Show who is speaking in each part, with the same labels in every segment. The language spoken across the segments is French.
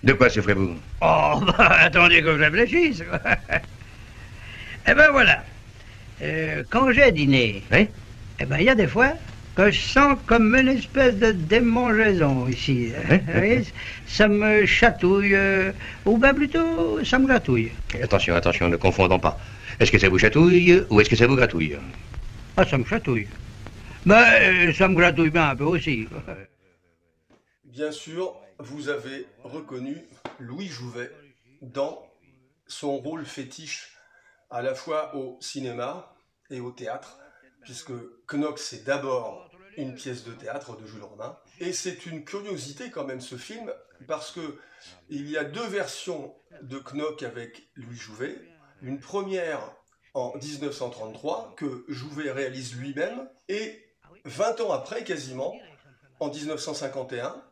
Speaker 1: De quoi souffrez-vous?
Speaker 2: Oh, bah, attendez que je réfléchisse. Eh ben voilà. Quand j'ai dîné,
Speaker 1: Oui?
Speaker 2: eh ben il y a des fois que je sens comme une espèce de démangeaison ici.
Speaker 1: Oui,
Speaker 2: Vous voyez, ça me chatouille, ou bien plutôt, ça me gratouille.
Speaker 1: Attention, attention, ne confondons pas. Est-ce que ça vous chatouille ou est-ce que ça vous gratouille?
Speaker 2: Ah, ça me chatouille. Mais ça me gratouille bien un peu aussi.
Speaker 3: Bien sûr, vous avez reconnu Louis Jouvet dans son rôle fétiche à la fois au cinéma et au théâtre, puisque Knock c'est d'abord une pièce de théâtre de Jules Romain, et c'est une curiosité quand même ce film, parce que il y a deux versions de Knock avec Louis Jouvet, une première en 1933 que Jouvet réalise lui-même, et 20 ans après quasiment, en 1951,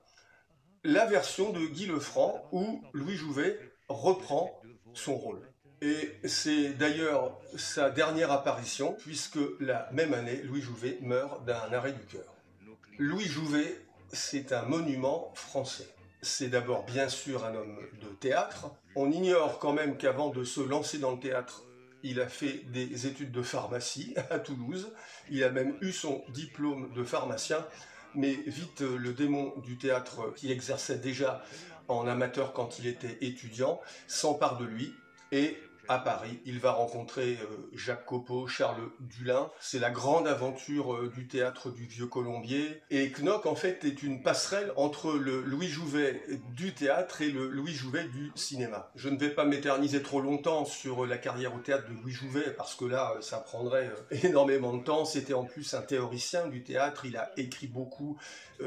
Speaker 3: la version de Guy Lefranc où Louis Jouvet reprend son rôle. Et c'est d'ailleurs sa dernière apparition, puisque la même année, Louis Jouvet meurt d'un arrêt du cœur. Louis Jouvet, c'est un monument français. C'est d'abord bien sûr un homme de théâtre. On ignore quand même qu'avant de se lancer dans le théâtre, il a fait des études de pharmacie à Toulouse. Il a même eu son diplôme de pharmacien. Mais vite, le démon du théâtre, qui exerçait déjà en amateur quand il était étudiant, s'empare de lui et à Paris, il va rencontrer Jacques Copeau, Charles Dulin. C'est la grande aventure du théâtre du Vieux Colombier. Et Knock, en fait, est une passerelle entre le Louis Jouvet du théâtre et le Louis Jouvet du cinéma. Je ne vais pas m'éterniser trop longtemps sur la carrière au théâtre de Louis Jouvet, parce que là, ça prendrait énormément de temps. C'était en plus un théoricien du théâtre. Il a écrit beaucoup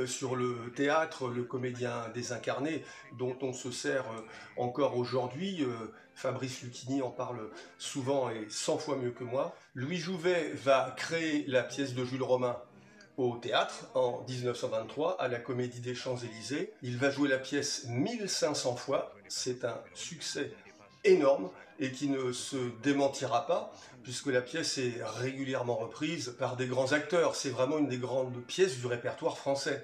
Speaker 3: sur le théâtre, le comédien désincarné, dont on se sert encore aujourd'hui. Fabrice Lucchini en parle souvent et 100 fois mieux que moi. Louis Jouvet va créer la pièce de Jules Romain au théâtre en 1923 à la Comédie des Champs-Élysées. Il va jouer la pièce 1500 fois. C'est un succès énorme et qui ne se démentira pas, puisque la pièce est régulièrement reprise par des grands acteurs. C'est vraiment une des grandes pièces du répertoire français.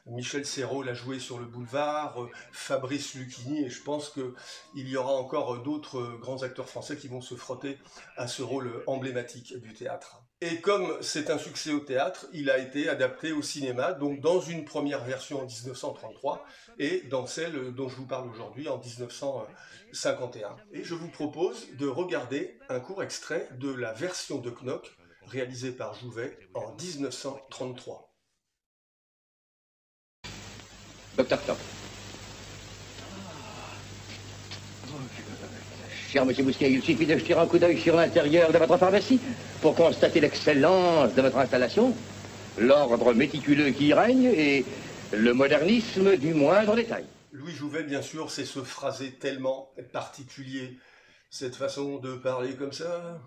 Speaker 3: Michel Serrault l'a joué sur le boulevard, Fabrice Lucchini, et je pense qu'il y aura encore d'autres grands acteurs français qui vont se frotter à ce rôle emblématique du théâtre. Et comme c'est un succès au théâtre, il a été adapté au cinéma, donc dans une première version en 1933 et dans celle dont je vous parle aujourd'hui en 1951. Et je vous propose de regarder un court extrait de la version de Knock réalisée par Jouvet en 1933.
Speaker 4: Docteur Knock. Cher Monsieur Bousquet, il suffit de jeter un coup d'œil sur l'intérieur de votre pharmacie pour constater l'excellence de votre installation, l'ordre méticuleux qui y règne et le modernisme du moindre détail.
Speaker 3: Louis Jouvet, bien sûr, c'est ce phrasé tellement particulier, cette façon de parler comme ça.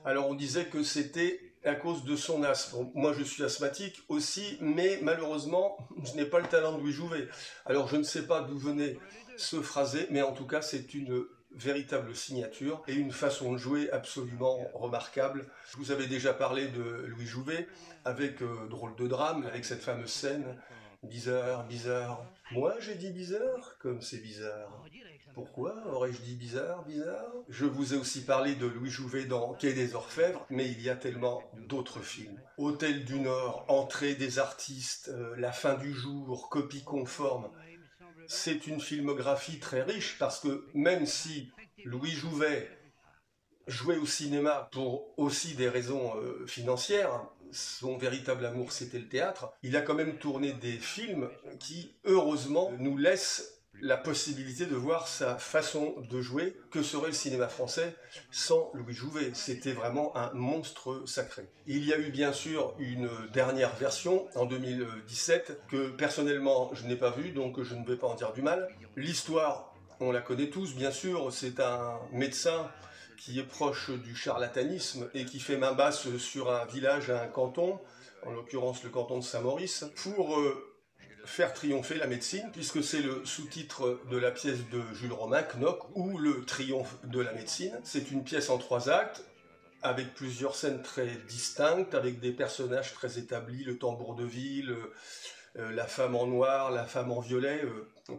Speaker 3: Alors on disait que c'était à cause de son asthme. Bon, moi je suis asthmatique aussi, mais malheureusement je n'ai pas le talent de Louis Jouvet. Alors je ne sais pas d'où venait ce phrasé, mais en tout cas c'est une véritable signature et une façon de jouer absolument remarquable. Je vous avais déjà parlé de Louis Jouvet avec Drôle de drame, avec cette fameuse scène bizarre, bizarre. Moi j'ai dit bizarre, comme c'est bizarre. Pourquoi aurais-je dit bizarre, bizarre? Je vous ai aussi parlé de Louis Jouvet dans Quai des Orfèvres, mais il y a tellement d'autres films. Hôtel du Nord, Entrée des artistes, La fin du jour, Copie conforme. C'est une filmographie très riche parce que même si Louis Jouvet jouait au cinéma pour aussi des raisons financières, son véritable amour c'était le théâtre, il a quand même tourné des films qui, heureusement, nous laissent la possibilité de voir sa façon de jouer. Que serait le cinéma français sans Louis Jouvet? C'était vraiment un monstre sacré. Il y a eu bien sûr une dernière version en 2017 que personnellement je n'ai pas vue, donc je ne vais pas en dire du mal. L'histoire, on la connaît tous bien sûr, c'est un médecin qui est proche du charlatanisme et qui fait main basse sur un village, un canton, en l'occurrence le canton de Saint-Maurice, pour faire triompher la médecine, puisque c'est le sous-titre de la pièce de Jules Romain, Knock, ou le triomphe de la médecine. C'est une pièce en 3 actes, avec plusieurs scènes très distinctes, avec des personnages très établis, le tambour de ville, La femme en noir, la femme en violet,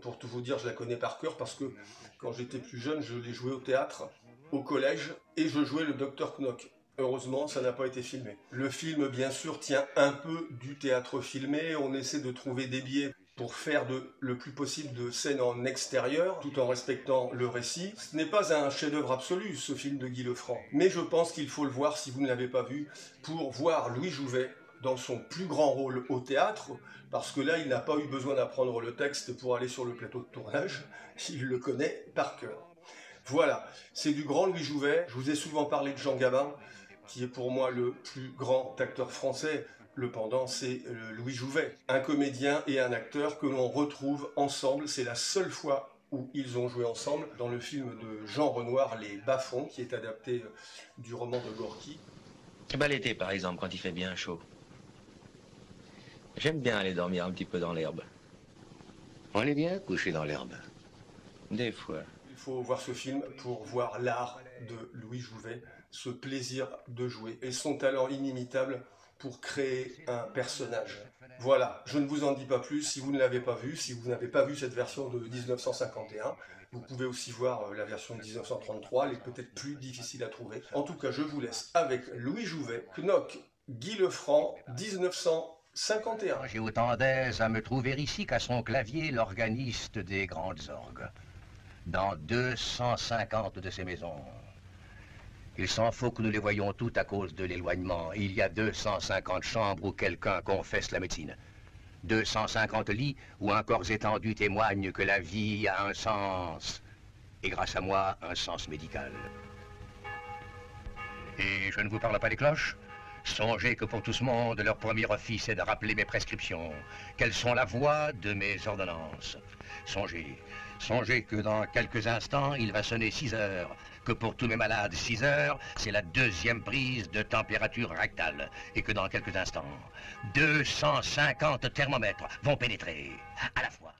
Speaker 3: pour tout vous dire, je la connais par cœur parce que quand j'étais plus jeune, je l'ai joué au théâtre, au collège, et je jouais le Dr Knock. Heureusement, ça n'a pas été filmé. Le film, bien sûr, tient un peu du théâtre filmé. On essaie de trouver des biais pour faire le plus possible de scènes en extérieur, tout en respectant le récit. Ce n'est pas un chef-d'œuvre absolu, ce film de Guy Lefranc. Mais je pense qu'il faut le voir, si vous ne l'avez pas vu, pour voir Louis Jouvet dans son plus grand rôle au théâtre, parce que là, il n'a pas eu besoin d'apprendre le texte pour aller sur le plateau de tournage. Il le connaît par cœur. Voilà, c'est du grand Louis Jouvet. Je vous ai souvent parlé de Jean Gabin, qui est pour moi le plus grand acteur français. Le pendant, c'est Louis Jouvet, un comédien et un acteur que l'on retrouve ensemble. C'est la seule fois où ils ont joué ensemble dans le film de Jean Renoir, Les Bas-fonds, qui est adapté du roman de Gorky.
Speaker 5: Bah, l'été, par exemple, quand il fait bien chaud. J'aime bien aller dormir un petit peu dans l'herbe.
Speaker 1: On est bien couché dans l'herbe.
Speaker 5: Des fois.
Speaker 3: Il faut voir ce film pour voir l'art de Louis Jouvet, ce plaisir de jouer et son talent inimitable pour créer un personnage. Voilà, je ne vous en dis pas plus. Si vous ne l'avez pas vu, si vous n'avez pas vu cette version de 1951, vous pouvez aussi voir la version de 1933, elle est peut-être plus difficile à trouver. En tout cas, je vous laisse avec Louis Jouvet, Knock, Guy Lefranc, 1951.
Speaker 6: J'ai autant d'aise à me trouver ici qu'à son clavier l'organiste des grandes orgues. Dans 250 de ces maisons. Il s'en faut que nous les voyions toutes à cause de l'éloignement. Il y a 250 chambres où quelqu'un confesse la médecine. 250 lits où un corps étendu témoigne que la vie a un sens. Et grâce à moi, un sens médical. Et je ne vous parle pas des cloches. Songez que pour tout ce monde, leur premier office est de rappeler mes prescriptions. Quelles sont la voix de mes ordonnances. Songez que dans quelques instants, il va sonner 6 heures. Que pour tous mes malades, 6 heures, c'est la deuxième prise de température rectale. Et que dans quelques instants, 250 thermomètres vont pénétrer à la fois.